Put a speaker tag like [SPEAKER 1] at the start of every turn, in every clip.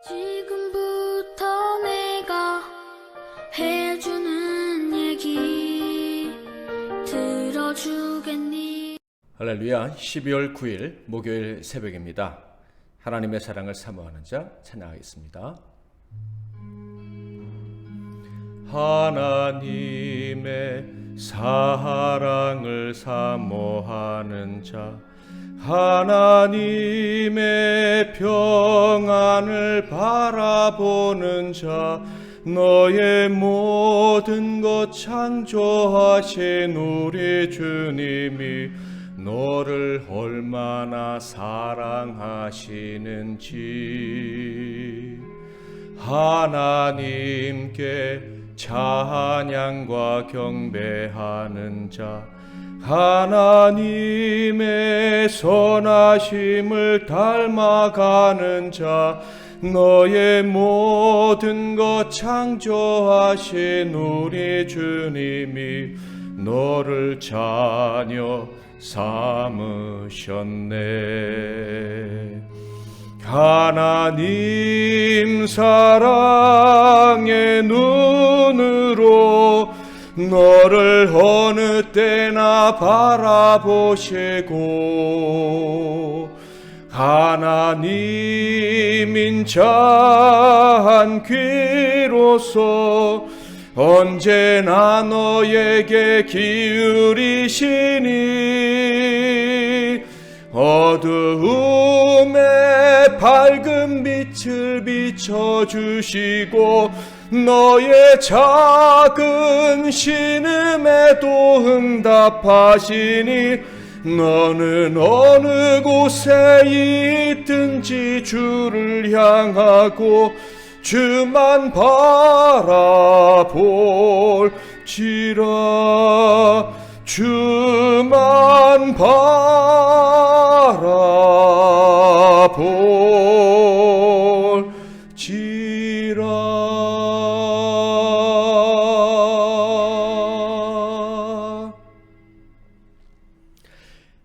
[SPEAKER 1] 지금부터 내가 해주는 얘기 들어주겠니?
[SPEAKER 2] 할렐루야. 12월 9일 목요일 새벽입니다. 하나님의 사랑을 사모하는 자 찬양하겠습니다. 하나님의 사랑을 사모하는 자, 하나님의 평안을 바라보는 자, 너의 모든 것 창조하신 우리 주님이 너를 얼마나 사랑하시는지 하나님께 찬양과 경배하는 자, 하나님의 선하심을 닮아가는 자, 너의 모든 것 창조하신 우리 주님이 너를 자녀 삼으셨네. 하나님 사랑의 눈으로 너를 어느 때나 바라보시고 하나님 인자한 귀로서 언제나 너에게 기울이시니 어두움에 밝은 빛을 비춰주시고 너의 작은 신음에도 응답하시니 너는 어느 곳에 있든지 주를 향하고 주만 바라볼지라. 주만 바라볼지라.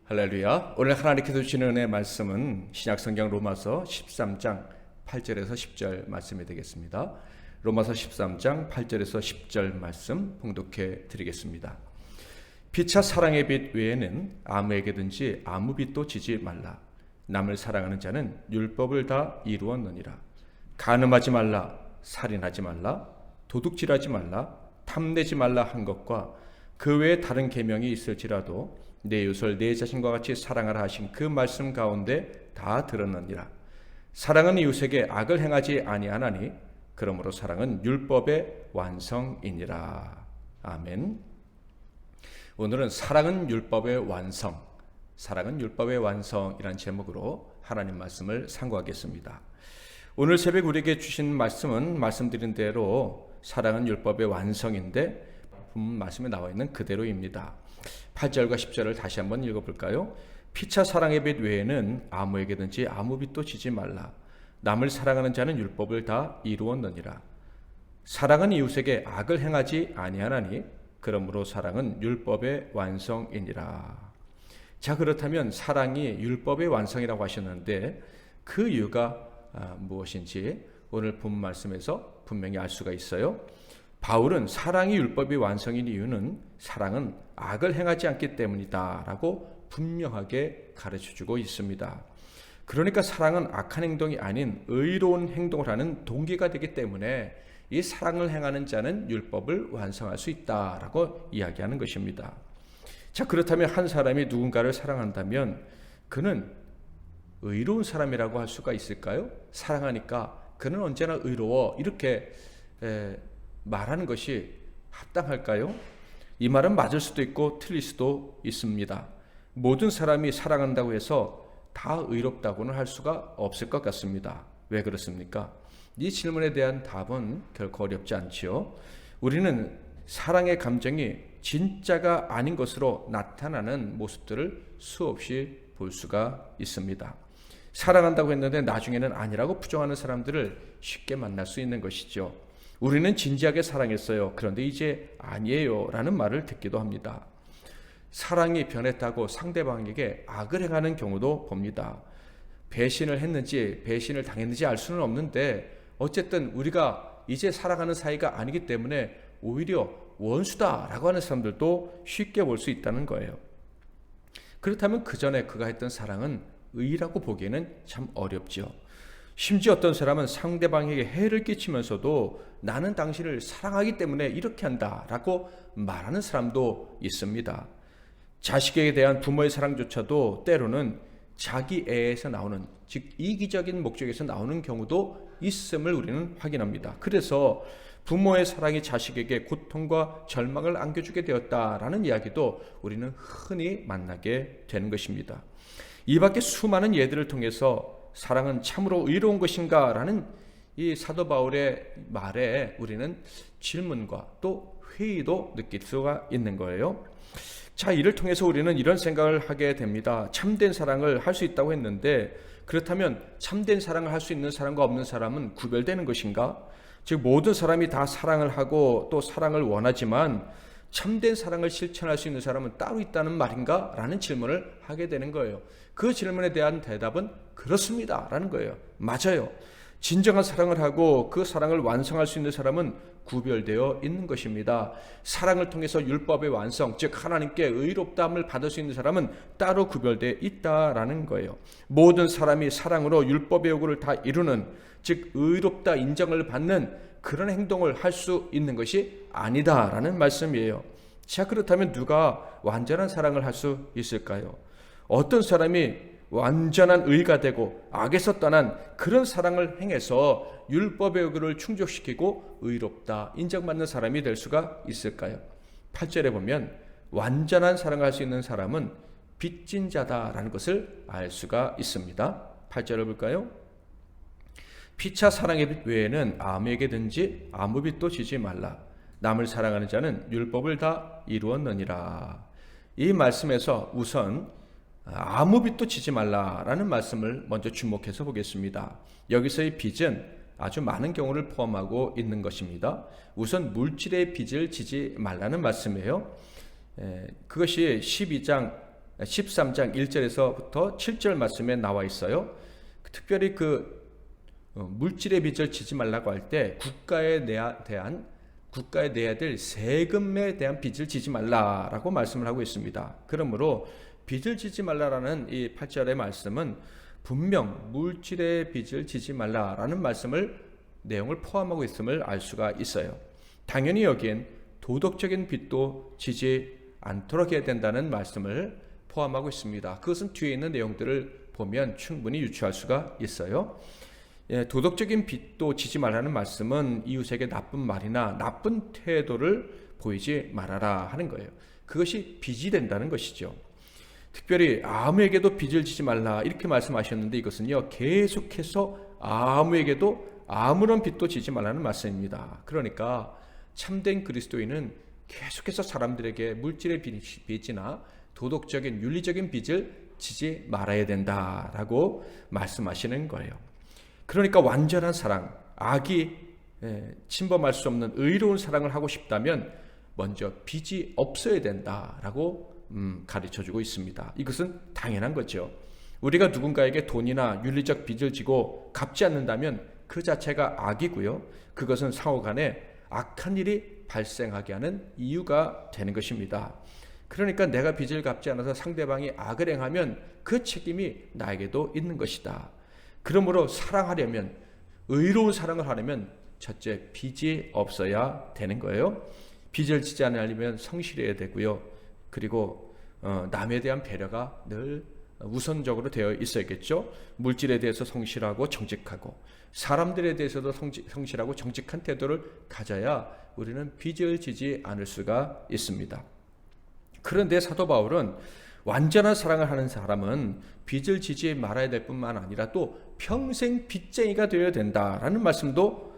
[SPEAKER 2] 할렐루야. 오늘 하나님께서 주시는 은혜의 말씀은 신약성경 로마서 13장 8절에서 10절 말씀이 되겠습니다. 로마서 13장 8절에서 10절 말씀 봉독해 드리겠습니다. 피차 사랑의 빛 외에는 아무에게든지 아무 빛도 지지 말라. 남을 사랑하는 자는 율법을 다 이루었느니라. 간음하지 말라, 살인하지 말라, 도둑질하지 말라, 탐내지 말라 한 것과 그 외에 다른 계명이 있을지라도 내 이웃을 내 자신과 같이 사랑하라 하신 그 말씀 가운데 다 들었느니라. 사랑은 이웃에게 악을 행하지 아니하나니 그러므로 사랑은 율법의 완성이니라. 아멘. 오늘은 사랑은 율법의 완성, 사랑은 율법의 완성이라는 제목으로 하나님 말씀을 상고하겠습니다. 오늘 새벽 우리에게 주신 말씀은 말씀드린 대로 사랑은 율법의 완성인데 말씀에 나와 있는 그대로입니다. 8절과 10절을 다시 한번 읽어볼까요? 피차 사랑의 빛 외에는 아무에게든지 아무 빛도 지지 말라. 남을 사랑하는 자는 율법을 다 이루었느니라. 사랑은 이웃에게 악을 행하지 아니하나니 그러므로 사랑은 율법의 완성이니라. 자, 그렇다면 사랑이 율법의 완성이라고 하셨는데 그 이유가 무엇인지 오늘 본 말씀에서 분명히 알 수가 있어요. 바울은 사랑이 율법의 완성인 이유는 사랑은 악을 행하지 않기 때문이다 라고 분명하게 가르쳐주고 있습니다. 그러니까 사랑은 악한 행동이 아닌 의로운 행동을 하는 동기가 되기 때문에 이 사랑을 행하는 자는 율법을 완성할 수 있다라고 이야기하는 것입니다. 자, 그렇다면 한 사람이 누군가를 사랑한다면 그는 의로운 사람이라고 할 수가 있을까요? 사랑하니까 그는 언제나 의로워 이렇게 말하는 것이 합당할까요? 이 말은 맞을 수도 있고 틀릴 수도 있습니다. 모든 사람이 사랑한다고 해서 다 의롭다고는 할 수가 없을 것 같습니다. 왜 그렇습니까? 이 질문에 대한 답은 결코 어렵지 않지요. 우리는 사랑의 감정이 진짜가 아닌 것으로 나타나는 모습들을 수없이 볼 수가 있습니다. 사랑한다고 했는데 나중에는 아니라고 부정하는 사람들을 쉽게 만날 수 있는 것이죠. 우리는 진지하게 사랑했어요. 그런데 이제 아니에요 라는 말을 듣기도 합니다. 사랑이 변했다고 상대방에게 악을 행하는 경우도 봅니다. 배신을 했는지 배신을 당했는지 알 수는 없는데 어쨌든 우리가 이제 살아가는 사이가 아니기 때문에 오히려 원수다라고 하는 사람들도 쉽게 볼 수 있다는 거예요. 그렇다면 그 전에 그가 했던 사랑은 의라고 보기에는 참 어렵죠. 심지어 어떤 사람은 상대방에게 해를 끼치면서도 나는 당신을 사랑하기 때문에 이렇게 한다라고 말하는 사람도 있습니다. 자식에 대한 부모의 사랑조차도 때로는 자기 애에서 나오는, 즉 이기적인 목적에서 나오는 경우도 있음을 우리는 확인합니다. 그래서 부모의 사랑이 자식에게 고통과 절망을 안겨주게 되었다라는 이야기도 우리는 흔히 만나게 되는 것입니다. 이 밖에 수많은 예들을 통해서 사랑은 참으로 의로운 것인가 라는 이 사도 바울의 말에 우리는 질문과 또 회의도 느낄 수가 있는 거예요. 자, 이를 통해서 우리는 이런 생각을 하게 됩니다. 참된 사랑을 할 수 있다고 했는데 그렇다면 참된 사랑을 할 수 있는 사람과 없는 사람은 구별되는 것인가? 즉 모든 사람이 다 사랑을 하고 또 사랑을 원하지만 참된 사랑을 실천할 수 있는 사람은 따로 있다는 말인가? 라는 질문을 하게 되는 거예요. 그 질문에 대한 대답은 그렇습니다 라는 거예요. 맞아요. 진정한 사랑을 하고 그 사랑을 완성할 수 있는 사람은 구별되어 있는 것입니다. 사랑을 통해서 율법의 완성, 즉 하나님께 의롭다함을 받을 수 있는 사람은 따로 구별되어 있다라는 거예요. 모든 사람이 사랑으로 율법의 요구를 다 이루는, 즉 의롭다 인정을 받는 그런 행동을 할 수 있는 것이 아니다라는 말씀이에요. 자, 그렇다면 누가 완전한 사랑을 할 수 있을까요? 어떤 사람이 완전한 의가 되고 악에서 떠난 그런 사랑을 행해서 율법의 요구를 충족시키고 의롭다 인정받는 사람이 될 수가 있을까요? 8절에 보면 완전한 사랑을 할 수 있는 사람은 빚진 자다라는 것을 알 수가 있습니다. 8절을 볼까요? 피차 사랑의 빚 외에는 아무에게든지 아무 빚도 지지 말라. 남을 사랑하는 자는 율법을 다 이루었느니라. 이 말씀에서 우선 아무 빚도 지지 말라라는 말씀을 먼저 주목해서 보겠습니다. 여기서의 빚은 아주 많은 경우를 포함하고 있는 것입니다. 우선 물질의 빚을 지지 말라는 말씀이에요. 그것이 13장 1절에서부터 7절 말씀에 나와 있어요. 특별히 그 물질의 빚을 지지 말라고 할 때 국가에 내야 될 세금에 대한 빚을 지지 말라라고 말씀을 하고 있습니다. 그러므로 빚을 지지 말라라는 이 8절의 말씀은 분명 물질의 빚을 지지 말라라는 내용을 포함하고 있음을 알 수가 있어요. 당연히 여기엔 도덕적인 빚도 지지 않도록 해야 된다는 말씀을 포함하고 있습니다. 그것은 뒤에 있는 내용들을 보면 충분히 유추할 수가 있어요. 도덕적인 빚도 지지 말라는 말씀은 이웃에게 나쁜 말이나 나쁜 태도를 보이지 말아라 하는 거예요. 그것이 빚이 된다는 것이죠. 특별히 아무에게도 빚을 지지 말라 이렇게 말씀하셨는데 이것은요 계속해서 아무에게도 아무런 빚도 지지 말라는 말씀입니다. 그러니까 참된 그리스도인은 계속해서 사람들에게 물질의 빚이나 도덕적인 윤리적인 빚을 지지 말아야 된다라고 말씀하시는 거예요. 그러니까 완전한 사랑, 악이 침범할 수 없는 의로운 사랑을 하고 싶다면 먼저 빚이 없어야 된다라고 가르쳐주고 있습니다. 이것은 당연한 거죠. 우리가 누군가에게 돈이나 윤리적 빚을 지고 갚지 않는다면 그 자체가 악이고요. 그것은 상호간에 악한 일이 발생하게 하는 이유가 되는 것입니다. 그러니까 내가 빚을 갚지 않아서 상대방이 악을 행하면 그 책임이 나에게도 있는 것이다. 그러므로 사랑하려면, 의로운 사랑을 하려면 첫째 빚이 없어야 되는 거예요. 빚을 지지 않으려면 성실해야 되고요. 그리고 남에 대한 배려가 늘 우선적으로 되어 있어야겠죠. 물질에 대해서 성실하고 정직하고 사람들에 대해서도 성실하고 정직한 태도를 가져야 우리는 빚을 지지 않을 수가 있습니다. 그런데 사도 바울은 완전한 사랑을 하는 사람은 빚을 지지 말아야 될 뿐만 아니라 또 평생 빚쟁이가 되어야 된다라는 말씀도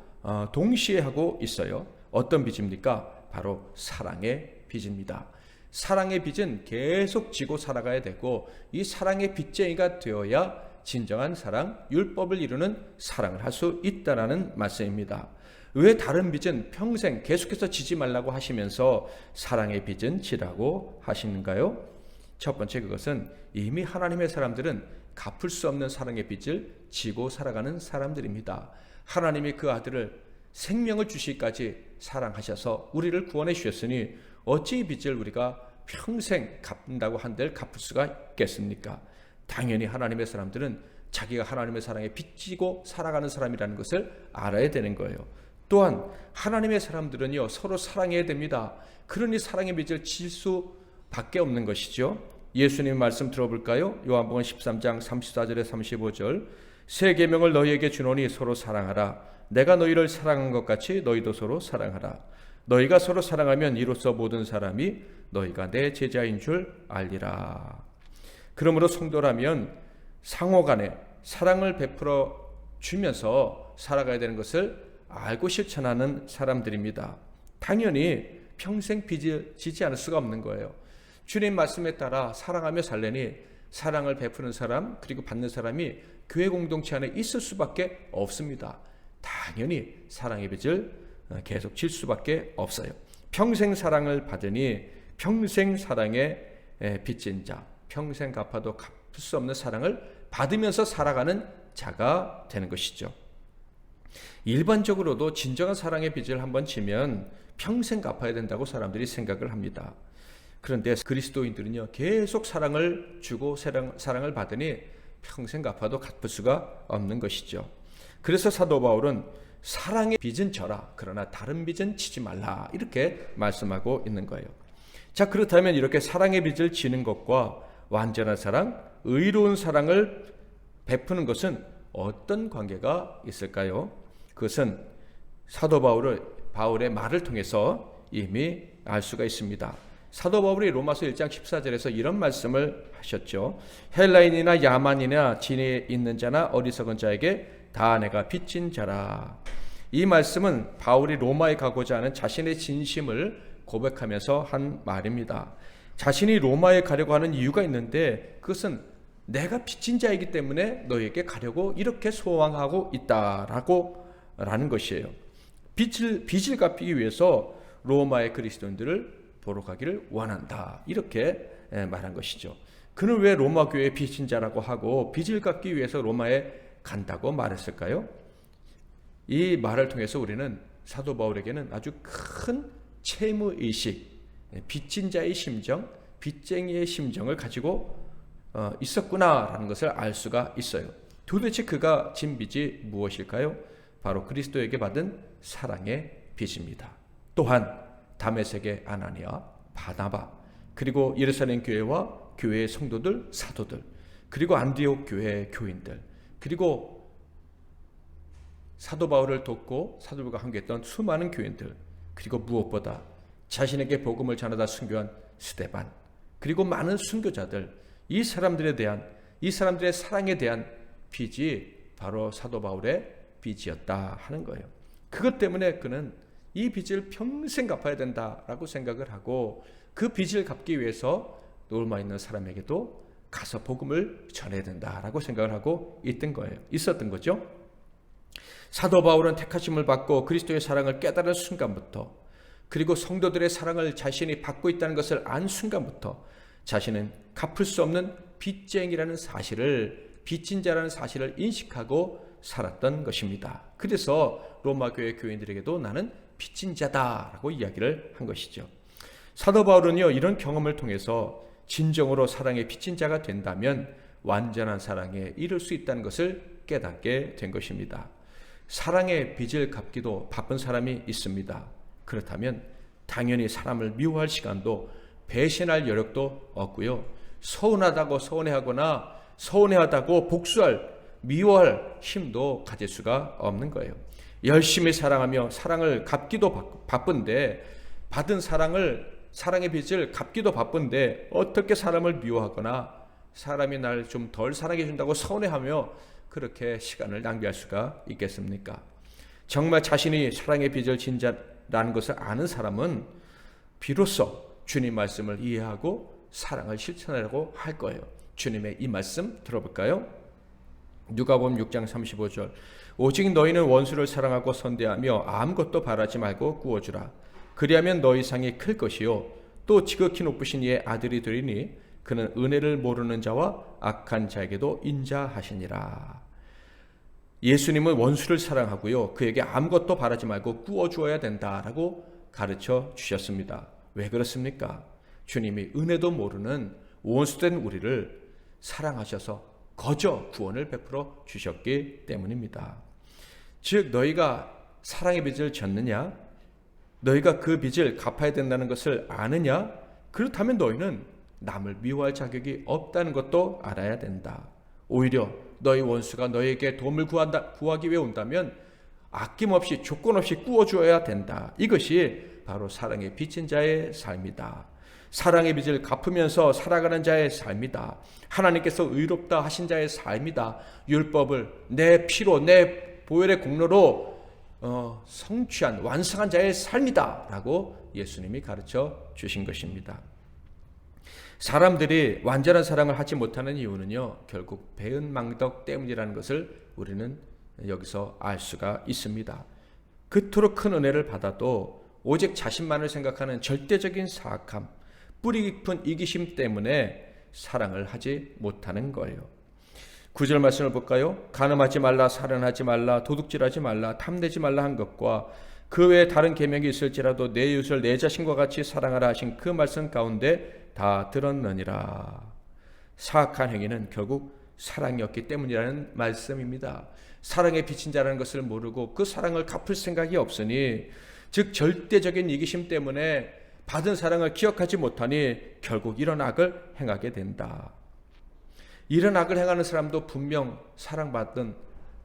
[SPEAKER 2] 동시에 하고 있어요. 어떤 빚입니까? 바로 사랑의 빚입니다. 사랑의 빚은 계속 지고 살아가야 되고 이 사랑의 빚쟁이가 되어야 진정한 사랑, 율법을 이루는 사랑을 할 수 있다라는 말씀입니다. 왜 다른 빚은 평생 계속해서 지지 말라고 하시면서 사랑의 빚은 지라고 하시는가요? 첫 번째, 그것은 이미 하나님의 사람들은 갚을 수 없는 사랑의 빚을 지고 살아가는 사람들입니다. 하나님이 그 아들을 생명을 주시기까지 사랑하셔서 우리를 구원해 주셨으니 어찌 이 빚을 우리가 평생 갚는다고 한들 갚을 수가 있겠습니까? 당연히 하나님의 사람들은 자기가 하나님의 사랑에 빚지고 살아가는 사람이라는 것을 알아야 되는 거예요. 또한 하나님의 사람들은요, 서로 사랑해야 됩니다. 그러니 사랑의 빚을 질 수밖에 없는 것이죠. 예수님 말씀 들어볼까요? 요한복음 13장 34절에 35절. 새 계명을 너희에게 주노니 서로 사랑하라. 내가 너희를 사랑한 것 같이 너희도 서로 사랑하라. 너희가 서로 사랑하면 이로써 모든 사람이 너희가 내 제자인 줄 알리라. 그러므로 성도라면 상호간에 사랑을 베풀어 주면서 살아가야 되는 것을 알고 실천하는 사람들입니다. 당연히 평생 빚을 지지 않을 수가 없는 거예요. 주님 말씀에 따라 사랑하며 살려니 사랑을 베푸는 사람 그리고 받는 사람이 교회 공동체 안에 있을 수밖에 없습니다. 당연히 사랑의 빚을 계속 질 수밖에 없어요. 평생 사랑을 받으니 평생 사랑에 빚진 자, 평생 갚아도 갚을 수 없는 사랑을 받으면서 살아가는 자가 되는 것이죠. 일반적으로도 진정한 사랑의 빚을 한번 지면 평생 갚아야 된다고 사람들이 생각을 합니다. 그런데 그리스도인들은요, 계속 사랑을 주고 사랑을 받으니 평생 갚아도 갚을 수가 없는 것이죠. 그래서 사도 바울은 사랑의 빚은 져라, 그러나 다른 빚은 지지 말라, 이렇게 말씀하고 있는 거예요. 자, 그렇다면 이렇게 사랑의 빚을 지는 것과 완전한 사랑, 의로운 사랑을 베푸는 것은 어떤 관계가 있을까요? 그것은 사도 바울의 말을 통해서 이미 알 수가 있습니다. 사도 바울이 로마서 1장 14절에서 이런 말씀을 하셨죠. 헬라인이나 야만이나 진에 있는 자나 어리석은 자에게 다 내가 빚진 자라. 이 말씀은 바울이 로마에 가고자 하는 자신의 진심을 고백하면서 한 말입니다. 자신이 로마에 가려고 하는 이유가 있는데 그것은 내가 빚진 자이기 때문에 너에게 가려고 이렇게 소망하고 있다라는 것이에요. 빚을 갚기 위해서 로마의 그리스도인들을 보러 가기를 원한다, 이렇게 말한 것이죠. 그는 왜 로마 교회의 빚진 자라고 하고 빚을 갚기 위해서 로마에 간다고 말했을까요? 이 말을 통해서 우리는 사도 바울에게는 아주 큰 채무의식, 빚진 자의 심정, 빚쟁이의 심정을 가지고 있었구나라는 것을 알 수가 있어요. 도대체 그가 진 빚이 무엇일까요? 바로 그리스도에게 받은 사랑의 빚입니다. 또한 다메섹의 아나니아, 바나바, 그리고 예루살렘 교회와 교회의 성도들, 사도들, 그리고 안디옥 교회의 교인들, 그리고 사도 바울을 돕고 사도 바울과 함께했던 수많은 교인들, 그리고 무엇보다 자신에게 복음을 전하다 순교한 스데반, 그리고 많은 순교자들, 이 사람들의 사랑에 대한 빚이 바로 사도 바울의 빚이었다 하는 거예요. 그것 때문에 그는 이 빚을 평생 갚아야 된다라고 생각을 하고 그 빚을 갚기 위해서 로마에 있는 사람에게도 가서 복음을 전해야 된다라고 생각을 하고 있었던 거죠. 사도 바울은 택하심을 받고 그리스도의 사랑을 깨달은 순간부터, 그리고 성도들의 사랑을 자신이 받고 있다는 것을 안 순간부터 자신은 갚을 수 없는 빚쟁이라는 사실을, 빚진 자라는 사실을 인식하고 살았던 것입니다. 그래서 로마 교회 교인들에게도 나는 빚진 자다라고 이야기를 한 것이죠. 사도 바울은요, 이런 경험을 통해서 진정으로 사랑의 빚진 자가 된다면 완전한 사랑에 이를 수 있다는 것을 깨닫게 된 것입니다. 사랑의 빚을 갚기도 바쁜 사람이 있습니다. 그렇다면 당연히 사람을 미워할 시간도 배신할 여력도 없고요, 서운하다고 서운해하거나 서운해하다고 복수할, 미워할 힘도 가질 수가 없는 거예요. 열심히 사랑하며 사랑을 갚기도 바쁜데, 받은 사랑의 빚을 갚기도 바쁜데 어떻게 사람을 미워하거나 사람이 날 좀 덜 사랑해 준다고 서운해하며 그렇게 시간을 낭비할 수가 있겠습니까? 정말 자신이 사랑의 빚을 진 자라는 것을 아는 사람은 비로소 주님 말씀을 이해하고 사랑을 실천하려고 할 거예요. 주님의 이 말씀 들어볼까요? 누가복음 6장 35절. 오직 너희는 원수를 사랑하고 선대하며 아무것도 바라지 말고 구워주라. 그리하면 너희 상이 클 것이요 또 지극히 높으신 이의 아들이 되리니 그는 은혜를 모르는 자와 악한 자에게도 인자하시니라. 예수님은 원수를 사랑하고요, 그에게 아무것도 바라지 말고 구워주어야 된다라고 가르쳐 주셨습니다. 왜 그렇습니까? 주님이 은혜도 모르는 원수된 우리를 사랑하셔서 거저 구원을 베풀어 주셨기 때문입니다. 즉 너희가 사랑의 빚을 졌느냐? 너희가 그 빚을 갚아야 된다는 것을 아느냐? 그렇다면 너희는 남을 미워할 자격이 없다는 것도 알아야 된다. 오히려 너희 원수가 너희에게 도움을 구하기 위해 온다면 아낌없이 조건 없이 구워주어야 된다. 이것이 바로 사랑의 빚진 자의 삶이다. 사랑의 빚을 갚으면서 살아가는 자의 삶이다. 하나님께서 의롭다 하신 자의 삶이다. 율법을 내 피로 내 보혈의 공로로 성취한 완성한 자의 삶이다 라고 예수님이 가르쳐 주신 것입니다. 사람들이 완전한 사랑을 하지 못하는 이유는요, 결국 배은망덕 때문이라는 것을 우리는 여기서 알 수가 있습니다. 그토록 큰 은혜를 받아도 오직 자신만을 생각하는 절대적인 사악함, 뿌리 깊은 이기심 때문에 사랑을 하지 못하는 거예요. 9절 말씀을 볼까요? 간음하지 말라, 살인하지 말라, 도둑질하지 말라, 탐내지 말라 한 것과 그 외에 다른 계명이 있을지라도 내 이웃을 내 자신과 같이 사랑하라 하신 그 말씀 가운데 다 들었느니라. 사악한 행위는 결국 사랑이었기 때문이라는 말씀입니다. 사랑에 비친 자라는 것을 모르고 그 사랑을 갚을 생각이 없으니, 즉 절대적인 이기심 때문에 받은 사랑을 기억하지 못하니 결국 이런 악을 행하게 된다. 이런 악을 행하는 사람도 분명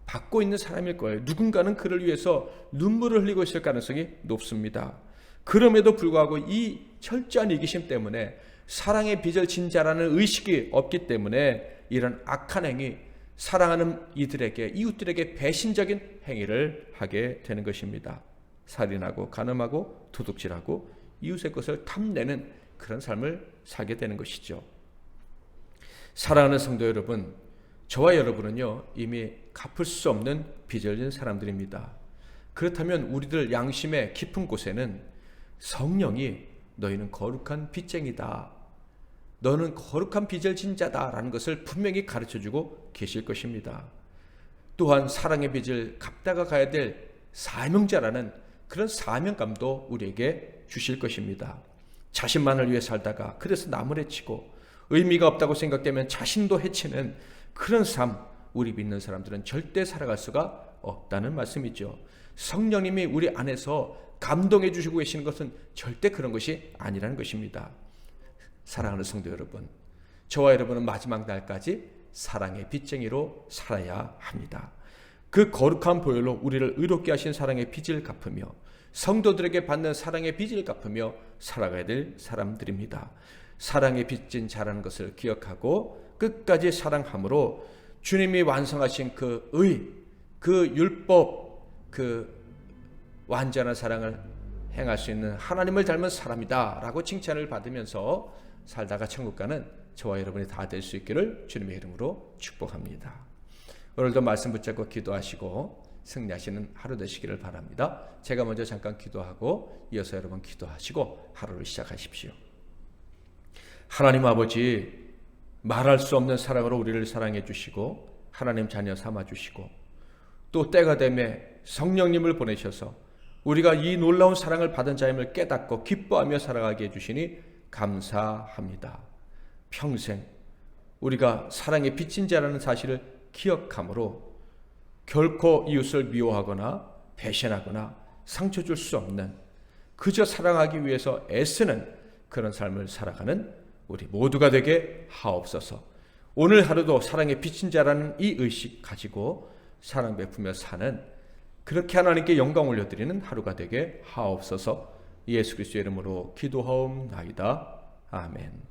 [SPEAKER 2] 받고 있는 사람일 거예요. 누군가는 그를 위해서 눈물을 흘리고 있을 가능성이 높습니다. 그럼에도 불구하고 이 철저한 이기심 때문에 사랑의 빚을 진 자라는 의식이 없기 때문에 이런 악한 행위, 사랑하는 이웃들에게 배신적인 행위를 하게 되는 것입니다. 살인하고 간음하고 도둑질하고 이웃의 것을 탐내는 그런 삶을 살게 되는 것이죠. 사랑하는 성도 여러분, 저와 여러분은요, 이미 갚을 수 없는 빚을 진 사람들입니다. 그렇다면 우리들 양심의 깊은 곳에는 성령이 너희는 거룩한 빚쟁이다, 너는 거룩한 빚을 진 자다라는 것을 분명히 가르쳐주고 계실 것입니다. 또한 사랑의 빚을 갚다가 가야 될 사명자라는 그런 사명감도 우리에게 주실 것입니다. 자신만을 위해 살다가 그래서 남을 해치고 의미가 없다고 생각되면 자신도 해치는 그런 삶, 우리 믿는 사람들은 절대 살아갈 수가 없다는 말씀이죠. 성령님이 우리 안에서 감동해 주시고 계시는 것은 절대 그런 것이 아니라는 것입니다. 사랑하는 성도 여러분, 저와 여러분은 마지막 날까지 사랑의 빚쟁이로 살아야 합니다. 그 거룩한 보혈로 우리를 의롭게 하신 사랑의 빚을 갚으며 성도들에게 받는 사랑의 빚을 갚으며 살아가야 될 사람들입니다. 사랑의 빚진 자라는 것을 기억하고 끝까지 사랑함으로 주님이 완성하신 그 율법, 그 완전한 사랑을 행할 수 있는 하나님을 닮은 사람이다 라고 칭찬을 받으면서 살다가 천국 가는 저와 여러분이 다 될 수 있기를 주님의 이름으로 축복합니다. 오늘도 말씀 붙잡고 기도하시고 승리하시는 하루 되시기를 바랍니다. 제가 먼저 잠깐 기도하고 이어서 여러분 기도하시고 하루를 시작하십시오. 하나님 아버지, 말할 수 없는 사랑으로 우리를 사랑해 주시고 하나님 자녀 삼아 주시고 또 때가 되매 성령님을 보내셔서 우리가 이 놀라운 사랑을 받은 자임을 깨닫고 기뻐하며 살아가게 해주시니 감사합니다. 평생 우리가 사랑의 빚진 자라는 사실을 기억함으로 결코 이웃을 미워하거나 배신하거나 상처 줄 수 없는, 그저 사랑하기 위해서 애쓰는 그런 삶을 살아가는 우리 모두가 되게 하옵소서. 오늘 하루도 사랑의 빚진 자라는 이 의식 가지고 사랑 베푸며 사는, 그렇게 하나님께 영광 올려드리는 하루가 되게 하옵소서. 예수 그리스도의 이름으로 기도하옵나이다. 아멘.